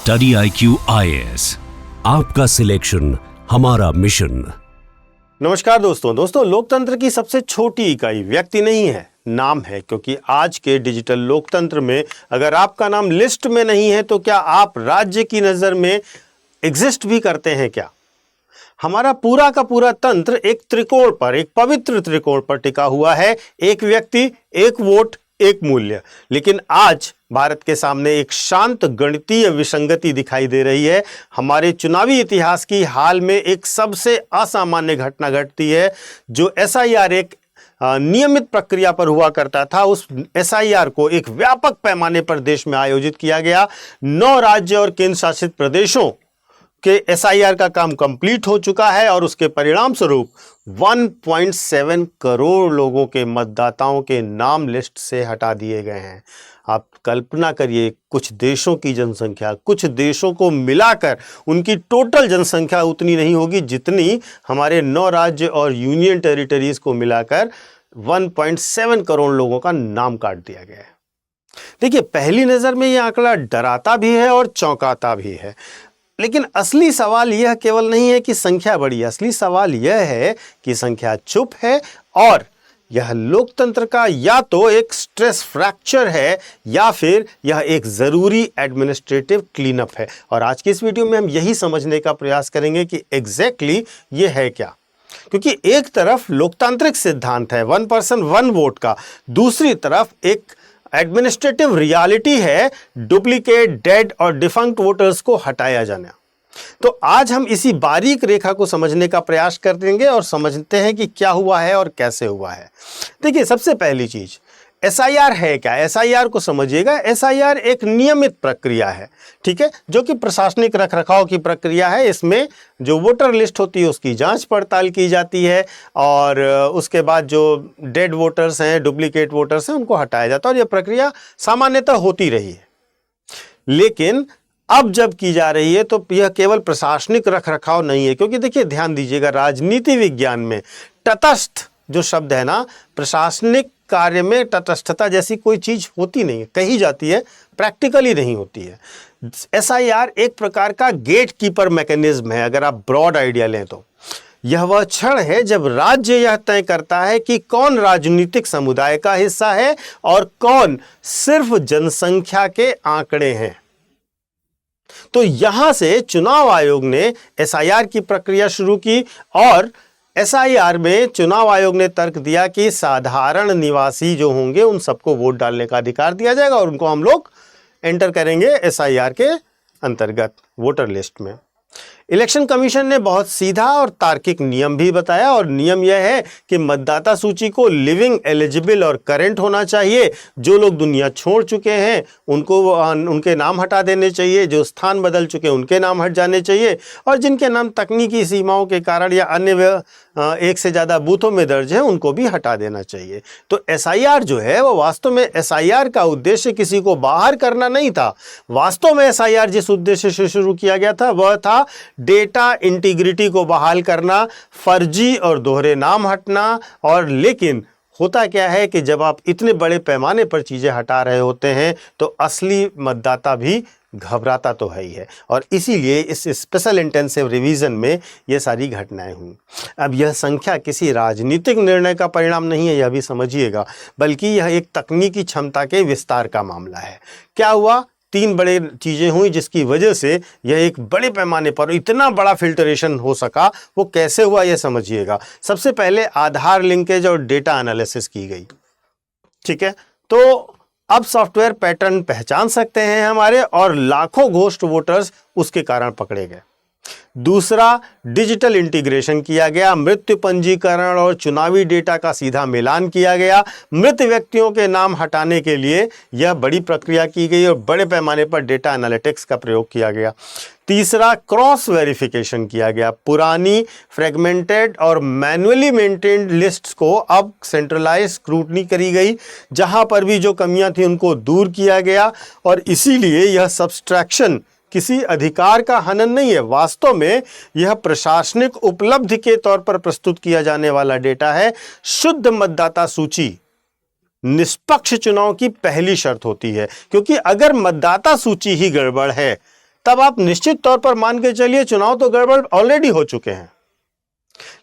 Study IQ IAS, आपका selection हमारा mission. नमस्कार दोस्तों, लोकतंत्र की सबसे छोटी इकाई व्यक्ति नहीं है, नाम है। क्योंकि आज के डिजिटल लोकतंत्र में अगर आपका नाम लिस्ट में नहीं है तो क्या आप राज्य की नज़र में एग्जिस्ट भी करते हैं क्या? हमारा पूरा का पूरा तंत्र एक त्रिकोण पर, एक पवित्र त्रिकोण पर टिका हुआ है। एक व्यक्ति, एक वोट, एक मूल्य। लेकिन आज भारत के सामने एक शांत गणितीय विसंगति दिखाई दे रही है। हमारे चुनावी इतिहास की हाल में एक सबसे असामान्य घटना घटती है। जो SIR एक नियमित प्रक्रिया पर हुआ करता था, उस SIR को एक व्यापक पैमाने पर देश में आयोजित किया गया। 9 राज्य और केंद्र शासित प्रदेशों के SIR का काम कंप्लीट हो चुका है और उसके परिणाम स्वरूप 1.7 करोड़ लोगों के मतदाताओं के नाम लिस्ट से हटा दिए गए हैं। आप कल्पना करिए, कुछ देशों की जनसंख्या, कुछ देशों को मिलाकर उनकी टोटल जनसंख्या उतनी नहीं होगी जितनी हमारे 9 राज्य और यूनियन टेरिटरीज को मिलाकर 1.7 करोड़ लोगों का नाम काट दिया गया है। देखिए, पहली नज़र में यह आंकड़ा डराता भी है और चौंकाता भी है। लेकिन असली सवाल यह केवल नहीं है कि संख्या बड़ी है, असली सवाल यह है कि संख्या चुप है और यह लोकतंत्र का या तो एक स्ट्रेस फ्रैक्चर है या फिर यह एक ज़रूरी एडमिनिस्ट्रेटिव क्लीनअप है। और आज की इस वीडियो में हम यही समझने का प्रयास करेंगे कि एग्जैक्टली ये है क्या। क्योंकि एक तरफ लोकतांत्रिक सिद्धांत है, 1 पर्सन 1 वोट का, दूसरी तरफ एक एडमिनिस्ट्रेटिव रियलिटी है, डुप्लीकेट, डेड और डिफंक्ट वोटर्स को हटाया जाना। तो आज हम इसी बारीक रेखा को समझने का प्रयास करेंगे और समझते हैं कि क्या हुआ है और कैसे हुआ है। देखिए, सबसे पहली चीज SIR है क्या? SIR को समझिएगा। SIR एक नियमित प्रक्रिया है, ठीक है, जो कि प्रशासनिक रखरखाव की प्रक्रिया है। इसमें जो वोटर लिस्ट होती है उसकी जांच पड़ताल की जाती है और उसके बाद जो डेड वोटर्स हैं, डुप्लीकेट वोटर्स हैं, उनको हटाया जाता है और यह प्रक्रिया सामान्यतः होती रही है। लेकिन अब जब की जा रही है तो यह केवल प्रशासनिक रखरखाव नहीं है। क्योंकि देखिए, ध्यान दीजिएगा, राजनीति विज्ञान में तटस्थ जो शब्द है ना, प्रशासनिक कार्य में तटस्थता जैसी कोई चीज होती नहीं है, कही जाती है, प्रैक्टिकली नहीं होती है। SIR एक प्रकार का गेट कीपर मैकेनिज्म है। अगर आप ब्रॉड आइडिया लें तो यह वह क्षण है जब राज्य यह तय करता है कि कौन राजनीतिक समुदाय का हिस्सा है और कौन सिर्फ जनसंख्या के आंकड़े हैं। तो यहां से चुनाव आयोग ने SIR की प्रक्रिया शुरू की और SIR में चुनाव आयोग ने तर्क दिया कि साधारण निवासी जो होंगे उन सबको वोट डालने का अधिकार दिया जाएगा और उनको हम लोग एंटर करेंगे SIR के अंतर्गत वोटर लिस्ट में। इलेक्शन कमीशन ने बहुत सीधा और तार्किक नियम भी बताया और नियम यह है कि मतदाता सूची को लिविंग, एलिजिबल और करेंट होना चाहिए। जो लोग दुनिया छोड़ चुके हैं उनको उनके नाम हटा देने चाहिए, जो स्थान बदल चुके हैं उनके नाम हट जाने चाहिए और जिनके नाम तकनीकी सीमाओं के कारण या अन्य एक से ज़्यादा बूथों में दर्ज है उनको भी हटा देना चाहिए। तो SIR जो है वो वास्तव में SIR का उद्देश्य किसी को बाहर करना नहीं था। वास्तव में SIR जिस उद्देश्य से शुरू किया गया था वह था डेटा इंटीग्रिटी को बहाल करना, फर्जी और दोहरे नाम हटना। और लेकिन होता क्या है कि जब आप इतने बड़े पैमाने पर चीज़ें हटा रहे होते हैं तो असली मतदाता भी घबराता तो है ही है और इसीलिए इस स्पेशल इंटेंसिव रिवीजन में ये सारी घटनाएं हुई। अब यह संख्या किसी राजनीतिक निर्णय का परिणाम नहीं है, यह भी समझिएगा, बल्कि यह एक तकनीकी क्षमता के विस्तार का मामला है। क्या हुआ? 3 बड़े चीज़ें हुई जिसकी वजह से यह एक बड़े पैमाने पर इतना बड़ा फिल्टरेशन हो सका। वो कैसे हुआ यह समझिएगा। सबसे पहले आधार लिंकेज और डेटा एनालिसिस की गई, ठीक है। तो अब सॉफ्टवेयर पैटर्न पहचान सकते हैं हमारे और लाखों घोस्ट वोटर्स उसके कारण पकड़े गए। दूसरा, डिजिटल इंटीग्रेशन किया गया, मृत्यु पंजीकरण और चुनावी डेटा का सीधा मिलान किया गया। मृत व्यक्तियों के नाम हटाने के लिए यह बड़ी प्रक्रिया की गई और बड़े पैमाने पर डेटा एनालिटिक्स का प्रयोग किया गया। तीसरा, क्रॉस वेरिफिकेशन किया गया। पुरानी फ्रेगमेंटेड और मैन्युअली मेंटेन्ड लिस्ट्स को अब सेंट्रलाइज स्क्रूटनी करी गई, जहां पर भी जो कमियां थी उनको दूर किया गया और इसीलिए यह सब्सट्रैक्शन किसी अधिकार का हनन नहीं है। वास्तव में यह प्रशासनिक उपलब्धि के तौर पर प्रस्तुत किया जाने वाला डेटा है। शुद्ध मतदाता सूची निष्पक्ष चुनाव की पहली शर्त होती है, क्योंकि अगर मतदाता सूची ही गड़बड़ है तब आप निश्चित तौर पर मान के चलिए चुनाव तो गड़बड़ ऑलरेडी हो चुके हैं।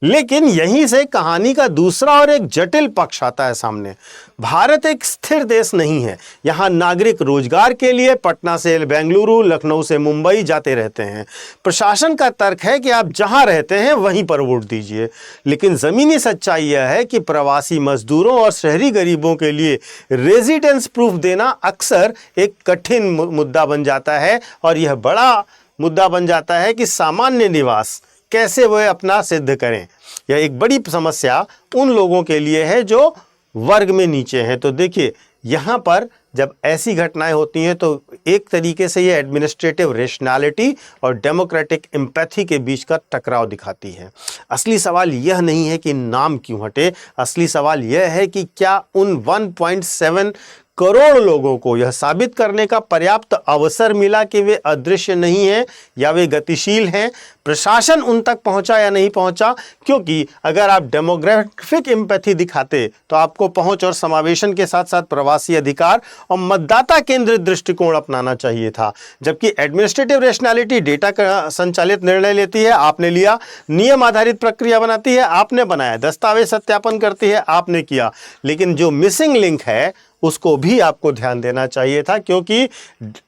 लेकिन यहीं से कहानी का दूसरा और एक जटिल पक्ष आता है सामने। भारत एक स्थिर देश नहीं है। यहां नागरिक रोजगार के लिए पटना से बेंगलुरु, लखनऊ से मुंबई जाते रहते हैं। प्रशासन का तर्क है कि आप जहां रहते हैं वहीं पर वोट दीजिए। लेकिन जमीनी सच्चाई यह है कि प्रवासी मजदूरों और शहरी गरीबों के लिए रेजिडेंस प्रूफ देना अक्सर एक कठिन मुद्दा बन जाता है, और यह बड़ा मुद्दा बन जाता है कि सामान्य निवास कैसे वह अपना सिद्ध करें। यह एक बड़ी समस्या उन लोगों के लिए है जो वर्ग में नीचे हैं। तो देखिए, यहाँ पर जब ऐसी घटनाएं होती हैं तो एक तरीके से ये एडमिनिस्ट्रेटिव रेशनैलिटी और डेमोक्रेटिक एम्पैथी के बीच का टकराव दिखाती है। असली सवाल यह नहीं है कि नाम क्यों हटे, असली सवाल यह है कि क्या उन 1.7 करोड़ लोगों को यह साबित करने का पर्याप्त अवसर मिला कि वे अदृश्य नहीं हैं या वे गतिशील हैं। प्रशासन उन तक पहुंचा या नहीं पहुंचा, क्योंकि अगर आप डेमोग्राफिक एम्पैथी दिखाते तो आपको पहुंच और समावेशन के साथ साथ प्रवासी अधिकार और मतदाता केंद्रित दृष्टिकोण अपनाना चाहिए था। जबकि एडमिनिस्ट्रेटिव रेशनैलिटी डेटा का संचालित निर्णय लेती है, आपने लिया। नियम आधारित प्रक्रिया बनाती है, आपने बनाया। दस्तावेज सत्यापन करती है, आपने किया। लेकिन जो मिसिंग लिंक है उसको भी आपको ध्यान देना चाहिए था, क्योंकि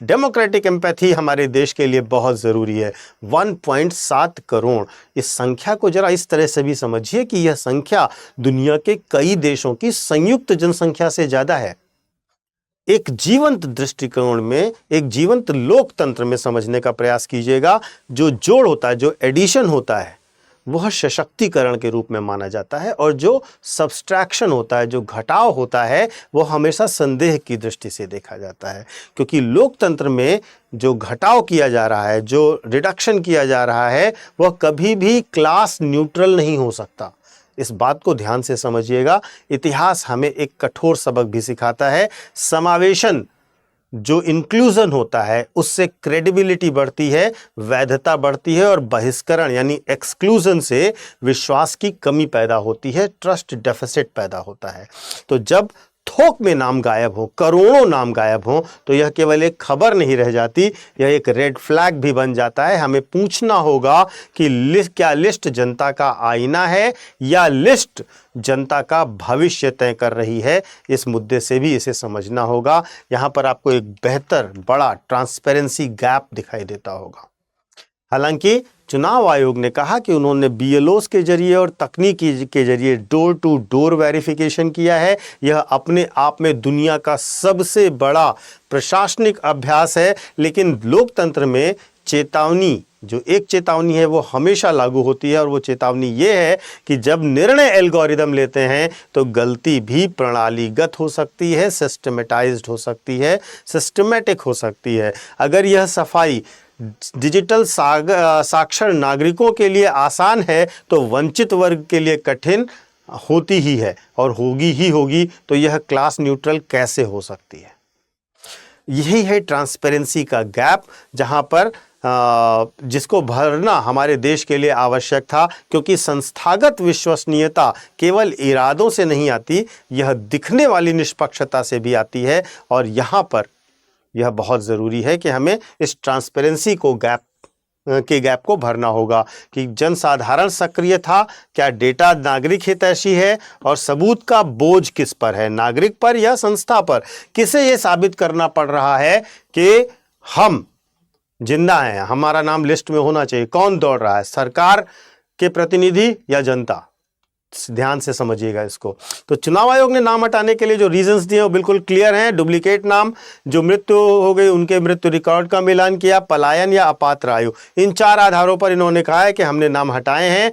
डेमोक्रेटिक एम्पैथी हमारे देश के लिए बहुत ज़रूरी है। 1.7 करोड़, इस संख्या को जरा इस तरह से भी समझिए कि यह संख्या दुनिया के कई देशों की संयुक्त जनसंख्या से ज़्यादा है। एक जीवंत दृष्टिकोण में, एक जीवंत लोकतंत्र में समझने का प्रयास कीजिएगा। जो जोड़ होता है, जो एडिशन होता है, वह सशक्तिकरण के रूप में माना जाता है, और जो सब्सट्रैक्शन होता है, जो घटाव होता है, वह हमेशा संदेह की दृष्टि से देखा जाता है। क्योंकि लोकतंत्र में जो घटाव किया जा रहा है, जो रिडक्शन किया जा रहा है, वह कभी भी क्लास न्यूट्रल नहीं हो सकता। इस बात को ध्यान से समझिएगा। इतिहास हमें एक कठोर सबक भी सिखाता है। समावेशन, जो इंक्लूजन होता है, उससे क्रेडिबिलिटी बढ़ती है, वैधता बढ़ती है, और बहिष्करण यानी एक्सक्लूजन से विश्वास की कमी पैदा होती है, ट्रस्ट डेफिसिट पैदा होता है। तो जब थोक में नाम गायब हो, करोड़ों नाम गायब हो, तो यह केवल एक खबर नहीं रह जाती, यह एक रेड फ्लैग भी बन जाता है। हमें पूछना होगा कि क्या लिस्ट जनता का आईना है या लिस्ट जनता का भविष्य तय कर रही है। इस मुद्दे से भी इसे समझना होगा। यहाँ पर आपको एक बेहतर बड़ा ट्रांसपेरेंसी गैप दिखाई देता होगा। हालांकि चुनाव आयोग ने कहा कि उन्होंने BLOs के जरिए और तकनीकी के जरिए डोर टू डोर वेरिफिकेशन किया है। यह अपने आप में दुनिया का सबसे बड़ा प्रशासनिक अभ्यास है। लेकिन लोकतंत्र में चेतावनी, जो एक चेतावनी है, वो हमेशा लागू होती है, और वो चेतावनी ये है कि जब निर्णय एल्गोरिदम लेते हैं तो गलती भी प्रणालीगत हो सकती है, सिस्टमेटाइज्ड हो सकती है, सिस्टमेटिक हो सकती है। अगर यह सफाई डिजिटल साक्षर नागरिकों के लिए आसान है तो वंचित वर्ग के लिए कठिन होती ही है, और होगी ही होगी। तो यह क्लास न्यूट्रल कैसे हो सकती है? यही है ट्रांसपेरेंसी का गैप, जहां पर जिसको भरना हमारे देश के लिए आवश्यक था। क्योंकि संस्थागत विश्वसनीयता केवल इरादों से नहीं आती, यह दिखने वाली निष्पक्षता से भी आती है। और यहाँ पर यह बहुत ज़रूरी है कि हमें इस ट्रांसपेरेंसी को गैप को भरना होगा कि जनसाधारण सक्रिय था, क्या डेटा नागरिक हितैषी है, और सबूत का बोझ किस पर है, नागरिक पर या संस्था पर। किसे ये साबित करना पड़ रहा है कि हम जिंदा हैं, हमारा नाम लिस्ट में होना चाहिए? कौन दौड़ रहा है, सरकार के प्रतिनिधि या जनता? ध्यान से समझिएगा इसको। तो चुनाव आयोग ने नाम हटाने के लिए जो रीजंस दिए वो बिल्कुल क्लियर हैं। डुप्लीकेट नाम, जो मृत्यु हो गई उनके मृत्यु रिकॉर्ड का मिलान किया, पलायन या अपात्र आयु, इन 4 आधारों पर इन्होंने कहा है कि हमने नाम हटाए हैं।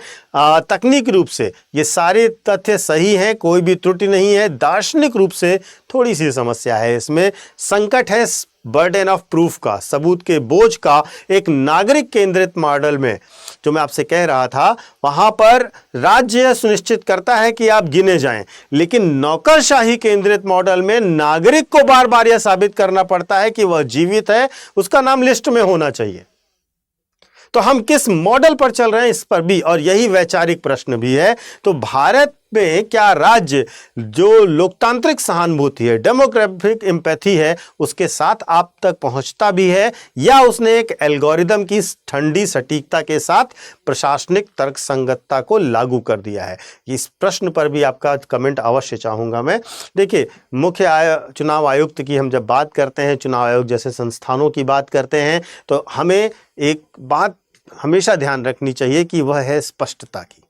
तकनीक रूप से ये सारे तथ्य सही हैं, कोई भी त्रुटि नहीं है। दार्शनिक रूप से थोड़ी सी समस्या है, इसमें संकट है बर्डन ऑफ प्रूफ का, सबूत के बोझ का। एक नागरिक केंद्रित मॉडल में, जो मैं आपसे कह रहा था, वहां पर राज्य सुनिश्चित करता है कि आप गिने जाएं, लेकिन नौकरशाही केंद्रित मॉडल में नागरिक को बार बार यह साबित करना पड़ता है कि वह जीवित है, उसका नाम लिस्ट में होना चाहिए। तो हम किस मॉडल पर चल रहे हैं, इस पर भी, और यही वैचारिक प्रश्न भी है। तो भारत में क्या राज्य जो लोकतांत्रिक सहानुभूति है, डेमोक्रेटिक एम्पैथी है, उसके साथ आप तक पहुंचता भी है, या उसने एक एल्गोरिदम की ठंडी सटीकता के साथ प्रशासनिक तर्कसंगतता को लागू कर दिया है? इस प्रश्न पर भी आपका कमेंट अवश्य चाहूंगा मैं। देखिए, मुख्य चुनाव आयुक्त की हम जब बात करते हैं, चुनाव आयोग जैसे संस्थानों की बात करते हैं, तो हमें एक बात हमेशा ध्यान रखनी चाहिए कि वह है स्पष्टता की।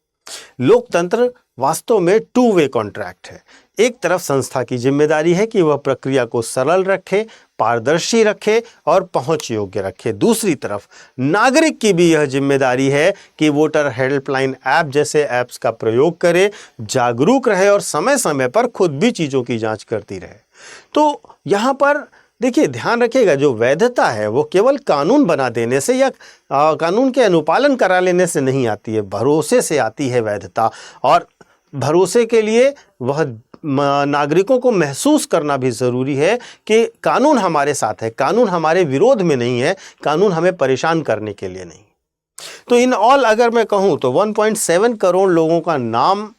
लोकतंत्र वास्तव में टू वे कॉन्ट्रैक्ट है। एक तरफ संस्था की जिम्मेदारी है कि वह प्रक्रिया को सरल रखे, पारदर्शी रखे और पहुंच योग्य रखे। दूसरी तरफ नागरिक की भी यह जिम्मेदारी है कि वोटर हेल्पलाइन ऐप जैसे ऐप्स का प्रयोग करे, जागरूक रहे और समय समय पर खुद भी चीज़ों की जांच करती रहे। तो यहाँ पर देखिए, ध्यान रखिएगा, जो वैधता है वो केवल कानून बना देने से या कानून के अनुपालन करा लेने से नहीं आती है, भरोसे से आती है वैधता। और भरोसे के लिए वह नागरिकों को महसूस करना भी ज़रूरी है कि कानून हमारे साथ है, कानून हमारे विरोध में नहीं है, कानून हमें परेशान करने के लिए नहीं। तो इन ऑल अगर मैं कहूँ तो 1.7 करोड़ लोगों का नाम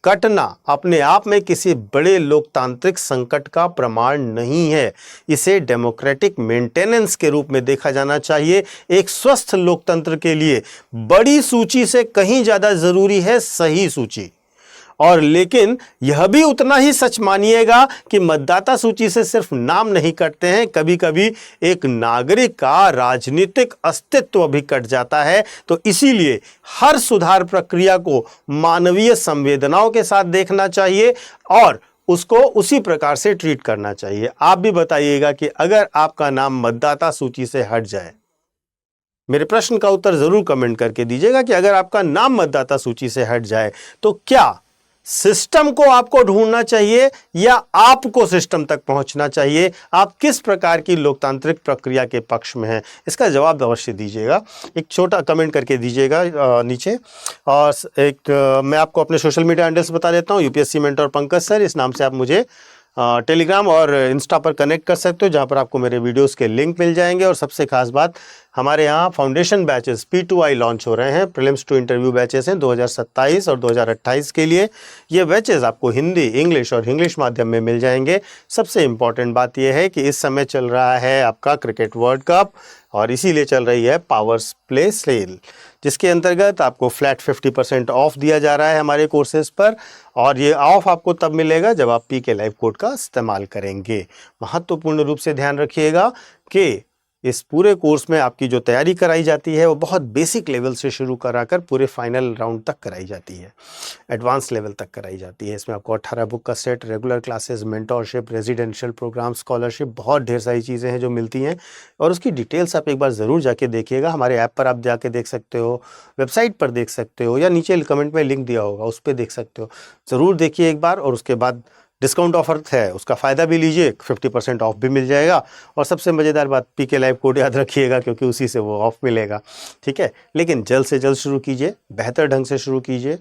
कटना अपने आप में किसी बड़े लोकतांत्रिक संकट का प्रमाण नहीं है। इसे डेमोक्रेटिक मेंटेनेंस के रूप में देखा जाना चाहिए। एक स्वस्थ लोकतंत्र के लिए बड़ी सूची से कहीं ज़्यादा ज़रूरी है सही सूची। और लेकिन यह भी उतना ही सच मानिएगा कि मतदाता सूची से सिर्फ नाम नहीं कटते हैं, कभी कभी एक नागरिक का राजनीतिक अस्तित्व भी कट जाता है। तो इसीलिए हर सुधार प्रक्रिया को मानवीय संवेदनाओं के साथ देखना चाहिए और उसको उसी प्रकार से ट्रीट करना चाहिए। आप भी बताइएगा कि अगर आपका नाम मतदाता सूची से हट जाए, मेरे प्रश्न का उत्तर जरूर कमेंट करके दीजिएगा कि अगर आपका नाम मतदाता सूची से हट जाए तो क्या सिस्टम को आपको ढूंढना चाहिए या आपको सिस्टम तक पहुंचना चाहिए? आप किस प्रकार की लोकतांत्रिक प्रक्रिया के पक्ष में हैं? इसका जवाब अवश्य दीजिएगा, एक छोटा कमेंट करके दीजिएगा नीचे। और मैं आपको अपने सोशल मीडिया हैंडल्स बता देता हूं। यूपीएससी मेंटर पंकज सर, इस नाम से आप मुझे टेलीग्राम और इंस्टा पर कनेक्ट कर सकते हो, जहां पर आपको मेरे वीडियोस के लिंक मिल जाएंगे। और सबसे खास बात, हमारे यहाँ फाउंडेशन बैचेस P2I लॉन्च हो रहे हैं। प्रीलिम्स टू इंटरव्यू बैचेस हैं 2027 और 2028 के लिए। ये बैचेस आपको हिंदी, इंग्लिश और इंग्लिश माध्यम में मिल जाएंगे। सबसे इम्पॉर्टेंट बात यह है कि इस समय चल रहा है आपका क्रिकेट वर्ल्ड कप और इसीलिए चल रही है पावर्स प्ले सेल, जिसके अंतर्गत आपको फ्लैट 50% ऑफ दिया जा रहा है हमारे कोर्सेज पर। और ये ऑफ आपको तब मिलेगा जब आप PK लाइव कोड का इस्तेमाल करेंगे। महत्वपूर्ण रूप से ध्यान रखिएगा कि इस पूरे कोर्स में आपकी जो तैयारी कराई जाती है वो बहुत बेसिक लेवल से शुरू कराकर पूरे फाइनल राउंड तक कराई जाती है, एडवांस लेवल तक कराई जाती है। इसमें आपको 18 बुक का set, regular classes, mentorship, residential program, scholarship, बहुत ढेर सारी चीज़ें हैं जो मिलती हैं। और उसकी डिटेल्स आप एक बार ज़रूर जाके देखिएगा। हमारे ऐप पर आप जाके देख सकते हो, वेबसाइट पर देख सकते हो, या नीचे कमेंट में लिंक दिया होगा उस पर देख सकते हो। ज़रूर देखिए एक बार। और उसके बाद डिस्काउंट ऑफर है, उसका फ़ायदा भी लीजिए, 50% ऑफ भी मिल जाएगा। और सबसे मज़ेदार बात, PK लाइव कोड याद रखिएगा क्योंकि उसी से वो ऑफ मिलेगा, ठीक है। लेकिन जल्द से जल्द शुरू कीजिए, बेहतर ढंग से शुरू कीजिए।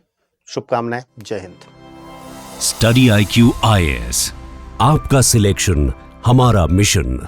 शुभकामनाएं। जय हिंद। स्टडी IQ IAS, आपका सिलेक्शन हमारा मिशन।